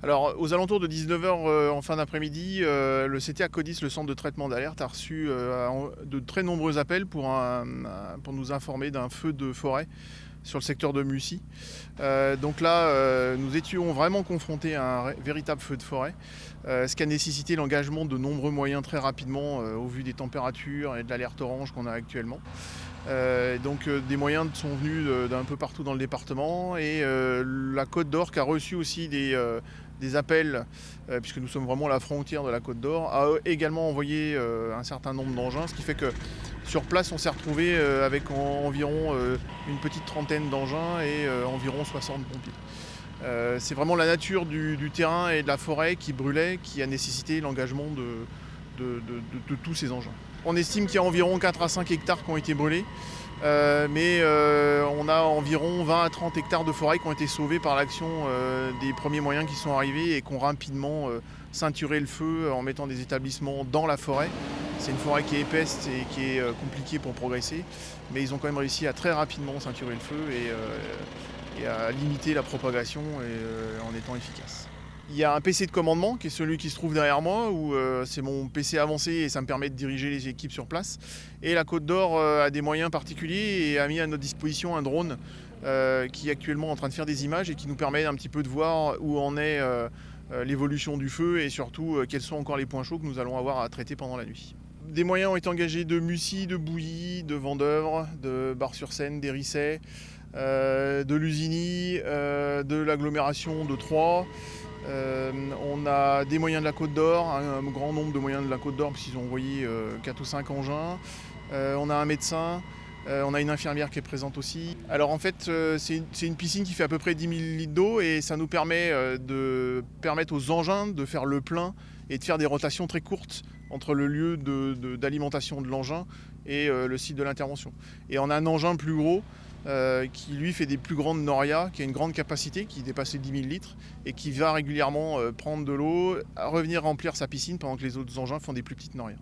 Alors, aux alentours de 19 h en fin d'après-midi, le CTA Codis, le centre de traitement d'alerte, a reçu de très nombreux appels pour nous informer d'un feu de forêt sur le secteur de Mussy. Donc là, nous étions vraiment confrontés à un véritable feu de forêt, ce qui a nécessité l'engagement de nombreux moyens très rapidement au vu des températures et de l'alerte orange qu'on a actuellement. Des moyens sont venus d'un peu partout dans le département et la Côte d'Or qui a reçu aussi des appels, puisque nous sommes vraiment à la frontière de la Côte d'Or, a également envoyé un certain nombre d'engins, ce qui fait que sur place on s'est retrouvé avec environ une petite trentaine d'engins et environ 60 pompiers. C'est vraiment la nature du terrain et de la forêt qui brûlait qui a nécessité l'engagement de tous ces engins. On estime qu'il y a environ 4 à 5 hectares qui ont été brûlés, mais on a environ 20 à 30 hectares de forêt qui ont été sauvés par l'action des premiers moyens qui sont arrivés et qui ont rapidement ceinturé le feu en mettant des établissements dans la forêt. C'est une forêt qui est épaisse et qui est compliquée pour progresser, mais ils ont quand même réussi à très rapidement ceinturer le feu et à limiter la propagation en étant efficace. Il y a un PC de commandement qui est celui qui se trouve derrière moi, où c'est mon PC avancé et ça me permet de diriger les équipes sur place. Et la Côte d'Or a des moyens particuliers et a mis à notre disposition un drone qui est actuellement en train de faire des images et qui nous permet un petit peu de voir où en est l'évolution du feu et surtout quels sont encore les points chauds que nous allons avoir à traiter pendant la nuit. Des moyens ont été engagés de Mussy, de Bouilly, de Vendeuvre, de Bar-sur-Seine, d'Hérisset, de Lusigny, de l'agglomération de Troyes. On a des moyens de la Côte d'Or, un grand nombre de moyens de la Côte d'Or, puisqu'ils ont envoyé 4 ou 5 engins. On a un médecin, on a une infirmière qui est présente aussi. Alors en fait, c'est une piscine qui fait à peu près 10 000 litres d'eau et ça nous permet de permettre aux engins de faire le plein et de faire des rotations très courtes entre le lieu d'alimentation de l'engin et le site de l'intervention. Et on a un engin plus gros qui lui fait des plus grandes norias, qui a une grande capacité, qui dépasse les 10 000 litres et qui va régulièrement prendre de l'eau, revenir remplir sa piscine pendant que les autres engins font des plus petites norias.